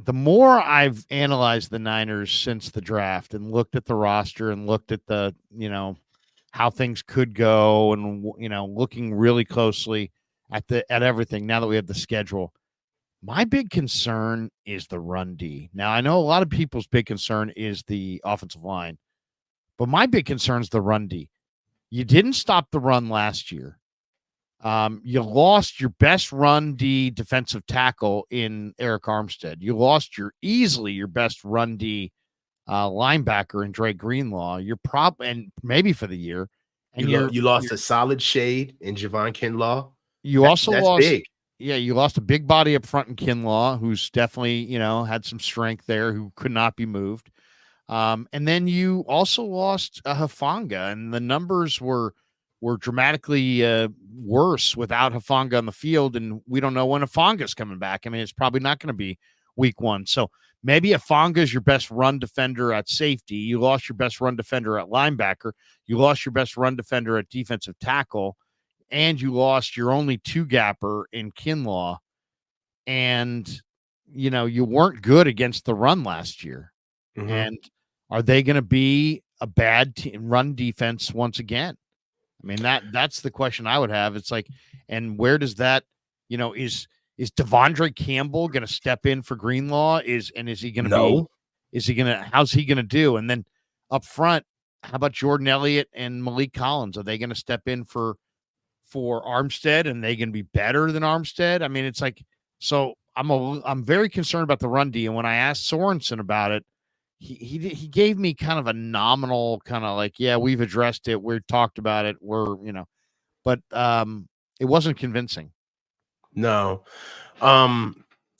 the more I've analyzed the Niners since the draft and looked at the roster and looked at the, how things could go and, looking really closely at everything now that we have the schedule, my big concern is the run D. Now, I know a lot of people's big concern is the offensive line, but my big concern is the run D. You didn't stop the run last year. You lost your best run D defensive tackle in Eric Armstead. You lost easily your best run D linebacker in Dre Greenlaw. And maybe for the year. And you lost a solid shade in Javon Kinlaw. You also lost big. Yeah, you lost a big body up front in Kinlaw, who's definitely, had some strength there, who could not be moved. And then you also lost Hufanga, and the numbers were dramatically worse without Hufanga on the field, and we don't know when Hufanga's coming back. I mean, it's probably not going to be week 1. So maybe Hufanga is your best run defender at safety. You lost your best run defender at linebacker. You lost your best run defender at defensive tackle, and you lost your only two-gapper in Kinlaw. And, you weren't good against the run last year. Mm-hmm. And are they going to be a bad run defense once again? I mean, that's the question I would have. It's like, and where does that, is Devondre Campbell going to step in for Greenlaw? Is he going to how's he going to do? And then up front, how about Jordan Elliott and Malik Collins? Are they going to step in for Armstead, and they going to be better than Armstead? I mean, it's like, so I'm very concerned about the run D. And when I asked Sorensen about it, he gave me kind of a nominal kind of like, yeah, we've addressed it. We've talked about it. But it wasn't convincing. No.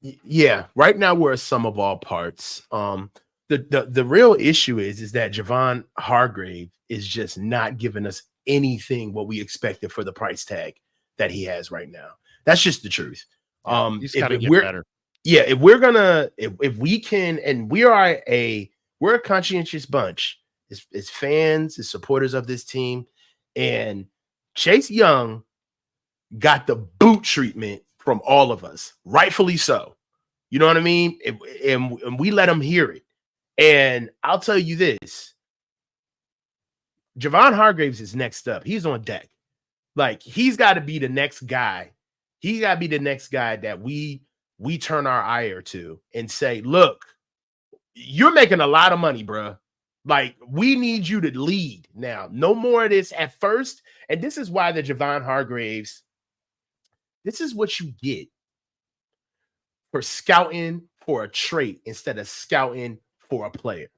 Yeah, right now we're a sum of all parts. The real issue is that Javon Hargrave is just not giving us anything what we expected for the price tag that he has right now. That's just the truth. He's got to get better. Yeah, if we're gonna, if we can, and we're a conscientious bunch as fans, as supporters of this team, and Chase Young got the boot treatment from all of us, rightfully so. You know what I mean? And we let him hear it. And I'll tell you this: Javon Hargraves is next up. He's on deck. Like, he's got to be the next guy. He's got to be the next guy that we turn our ire to and say, look, you're making a lot of money, bro. Like, we need you to lead now. No more of this at first. And this is why the Javon Hargraves, this is what you get for scouting for a trait instead of scouting for a player.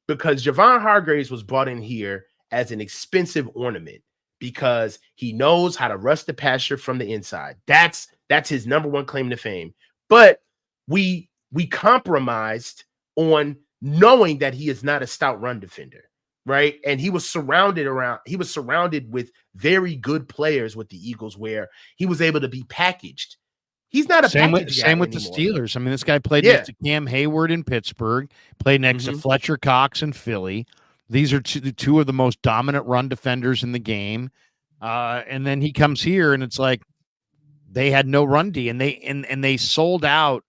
Because Javon Hargraves was brought in here as an expensive ornament because he knows how to rush the passer from the inside. That's his number one claim to fame. But we compromised on knowing that he is not a stout run defender, right? And he was surrounded with very good players with the Eagles where he was able to be packaged. He's not a same with anymore. the Steelers. I mean, this guy played next to Cam Hayward in Pittsburgh, played next to Fletcher Cox in Philly. These are two of the most dominant run defenders in the game. And then he comes here, and it's like they had no run D, and they sold out.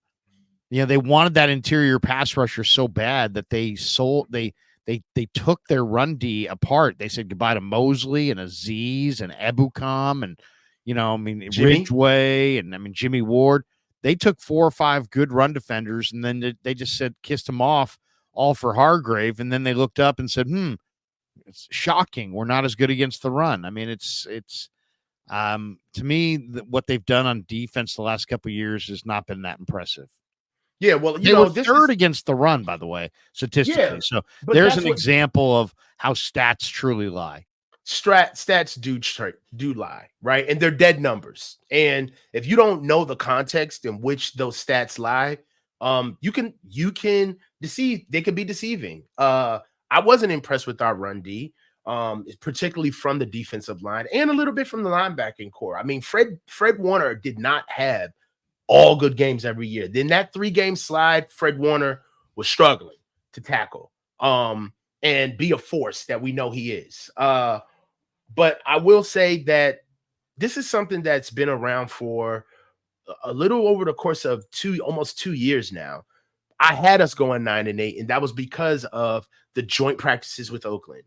They wanted that interior pass rusher so bad that they took their run D apart. They said goodbye to Mosley and Aziz and Ebukam and Ridgeway and Jimmy Ward. They took 4 or 5 good run defenders, and then they just kissed them off all for Hargrave. And then they looked up and said, it's shocking. We're not as good against the run. I mean, it's to me, what they've done on defense the last couple of years has not been that impressive. Yeah, well, they were third against the run, by the way, statistically. Yeah, so there's an example of how stats truly lie. Stats do lie, right? And they're dead numbers. And if you don't know the context in which those stats lie, you can deceive. They could be deceiving. I wasn't impressed with our run D, particularly from the defensive line and a little bit from the linebacking core. I mean, Fred Warner did not have all good games every year. Then that 3-game slide, Fred Warner was struggling to tackle and be a force that we know he is. But I will say that this is something that's been around for a little over the course of almost 2 years now. I had us going 9-8, and that was because of the joint practices with Oakland.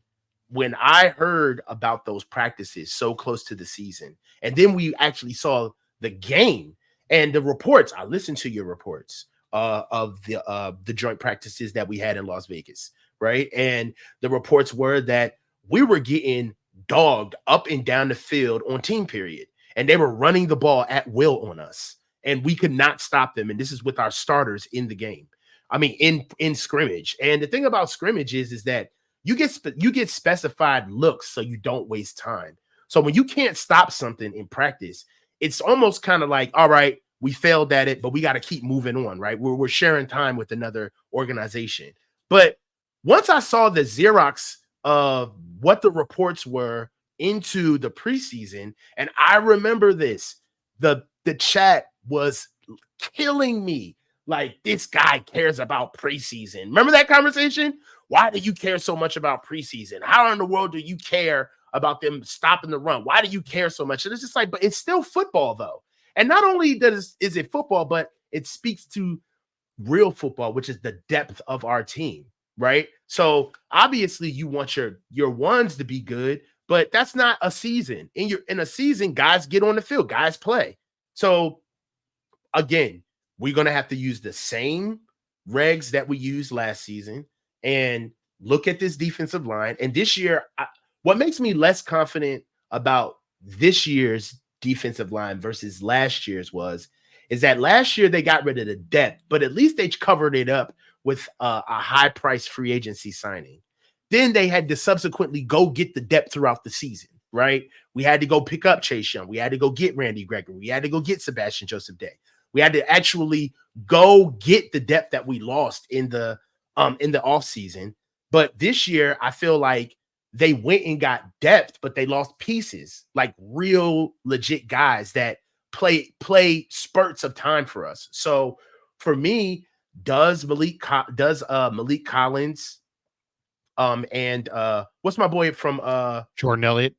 When I heard about those practices so close to the season, and then we actually saw the game and the reports, I listened to your reports of the joint practices that we had in Las Vegas, right? And the reports were that we were getting dogged up and down the field on team period, and they were running the ball at will on us, and we could not stop them. And this is with our starters in the game. I mean, in scrimmage. And the thing about scrimmage is that you get specified looks so you don't waste time. So when you can't stop something in practice, it's almost kind of like, all right, we failed at it, but we got to keep moving on, right? We're sharing time with another organization. But once I saw the Xerox of what the reports were into the preseason, and I remember this, the chat was killing me. Like, this guy cares about preseason. Remember that conversation? Why do you care so much about preseason? How in the world do you care about them stopping the run? Why do you care so much? And it's just like, but it's still football, though. And not only is it football, but it speaks to real football, which is the depth of our team, right? So obviously you want your ones to be good, but that's not a season. In a season, guys get on the field, guys play. So again, we're going to have to use the same regs that we used last season and look at this defensive line. And this year, what makes me less confident about this year's defensive line versus last year's is that last year they got rid of the depth, but at least they covered it up with a high-priced free agency signing. Then they had to subsequently go get the depth throughout the season, right? We had to go pick up Chase Young. We had to go get Randy Gregory. We had to go get Sebastian Joseph Day. We had to actually go get the depth that we lost in the offseason. But this year, I feel like they went and got depth, but they lost pieces, like real legit guys that play spurts of time for us. So for me, does Malik Collins and what's my boy from Jordan Elliott?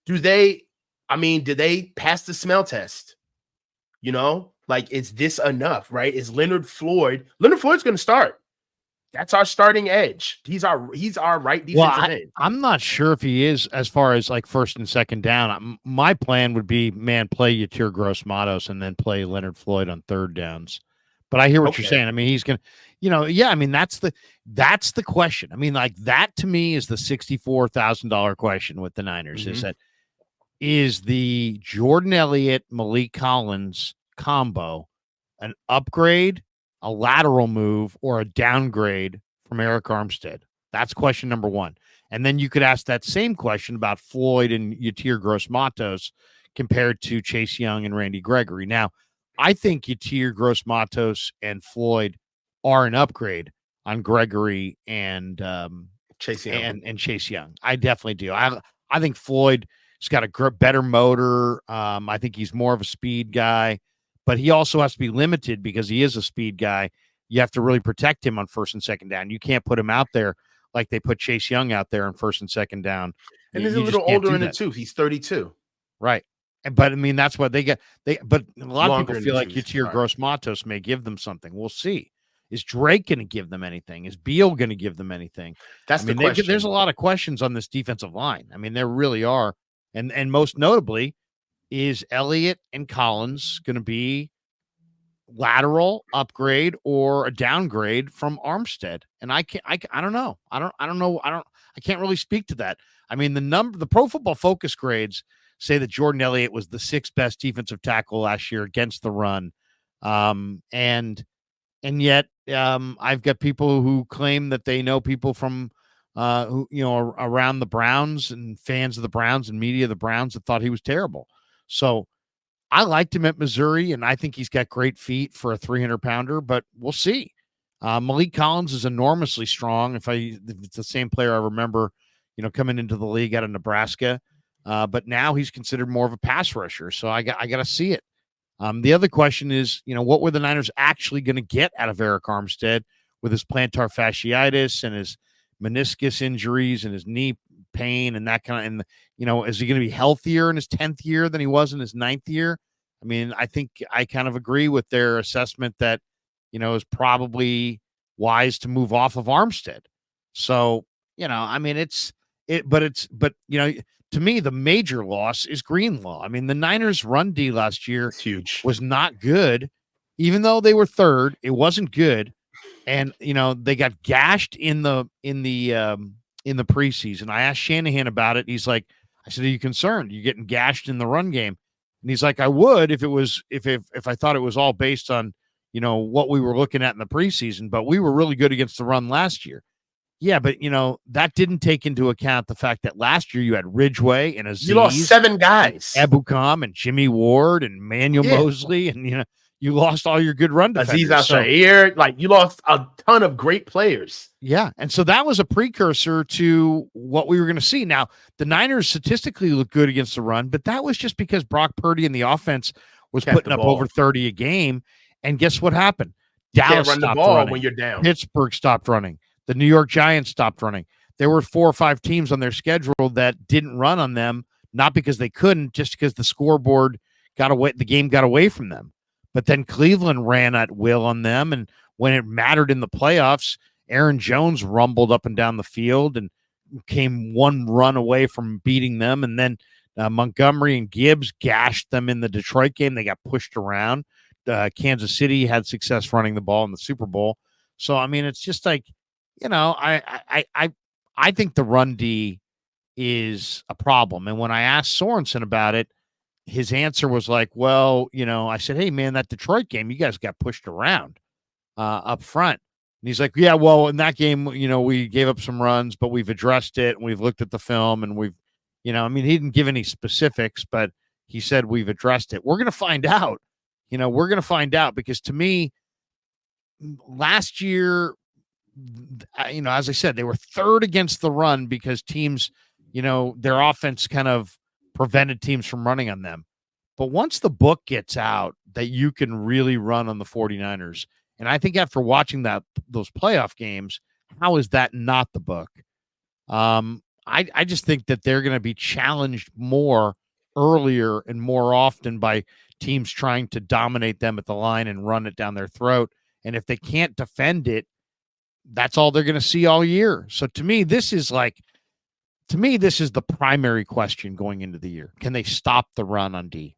Do they pass the smell test? You know, like, is this enough, right? Is Leonard Floyd's going to start? That's our starting edge. He's our right defensive end. I'm not sure if he is as far as like first and second down. My plan would be, play Yetur Gross-Matos and then play Leonard Floyd on third downs. But I hear what you're saying. I mean, he's going to, that's the question. I mean, like, that to me is the $64,000 question with the Niners. Mm-hmm. Is the Jordan Elliott, Malik Collins combo an upgrade, a lateral move, or a downgrade from Arik Armstead? That's question number one. And then you could ask that same question about Floyd and Yetur Gross-Matos compared to Chase Young and Randy Gregory. Now, I think Yetur Gross-Matos and Floyd are an upgrade on Gregory and Chase Young. And Chase Young. I definitely do. I think Floyd, he's got a better motor. I think he's more of a speed guy, but he also has to be limited because he is a speed guy. You have to really protect him on first and second down. You can't put him out there like they put Chase Young out there on first and second down. And he's a little older in the tooth. He's 32. Right. But I mean, that's what but a lot of people feel like Yetur Gross-Matos may give them something. We'll see. Is Drake going to give them anything? Is Beal going to give them anything? That's the question. There's a lot of questions on this defensive line. I mean, there really are. And most notably, is Elliott and Collins going to be lateral upgrade or a downgrade from Armstead? And I don't know. I can't really speak to that. I mean, the Pro Football Focus grades say that Jordan Elliott was the sixth best defensive tackle last year against the run. And yet I've got people who claim that they know people from who, around the Browns and fans of the Browns and media of the Browns that thought he was terrible. So I liked him at Missouri, and I think he's got great feet for a 300-pounder, but we'll see. Malik Collins is enormously strong. If it's the same player I remember, coming into the league out of Nebraska, but now he's considered more of a pass rusher. So I got to see it. The other question is, what were the Niners actually going to get out of Arik Armstead with his plantar fasciitis and his meniscus injuries and his knee pain and that kind of, is he going to be healthier in his 10th year than he was in his 9th year? I mean, I think I kind of agree with their assessment that is probably wise to move off of Armstead. So, I mean, but to me, the major loss is Greenlaw. I mean, the Niners run D last year It's huge. was not good, even though they were third. It wasn't good, and they got gashed in the preseason. I asked Shanahan about it. He's like, I said, "Are you concerned? You're getting gashed in the run game?" And he's like, "I would if I thought it was all based on what we were looking at in the preseason, but we were really good against the run last year." Yeah, but that didn't take into account the fact that last year you had Ridgeway and Aziz, You lost 7 guys. Ebukam and Jimmy Ward and Manuel Mosley, and you lost all your good run defenders. Aziz Al-Shaair, like you lost a ton of great players. Yeah, and so that was a precursor to what we were going to see. Now, the Niners statistically look good against the run, but that was just because Brock Purdy and the offense was putting up over 30 a game. And guess what happened? Dallas can't run stopped the ball running. when you're down. Pittsburgh stopped running. The New York Giants stopped running. There were 4 or 5 teams on their schedule that didn't run on them, not because they couldn't, just because the scoreboard got away, the game got away from them. But then Cleveland ran at will on them, and when it mattered in the playoffs, Aaron Jones rumbled up and down the field and came one run away from beating them. And then Montgomery and Gibbs gashed them in the Detroit game. They got pushed around. Kansas City had success running the ball in the Super Bowl. So, I mean, it's just like, I think the run D is a problem. And when I asked Sorensen about it, his answer was like, well, I said, hey, man, that Detroit game, you guys got pushed around up front. And he's like, yeah, well, in that game, we gave up some runs, but we've addressed it and we've looked at the film and we've, he didn't give any specifics, but he said we've addressed it. We're going to find out. We're going to find out because to me, last year, as I said, they were third against the run because teams, their offense kind of prevented teams from running on them. But once the book gets out that you can really run on the 49ers, and I think after watching those playoff games, how is that not the book? I just think that they're going to be challenged more earlier and more often by teams trying to dominate them at the line and run it down their throat. And if they can't defend it, that's all they're going to see all year. So to me, this is the primary question going into the year. Can they stop the run on D?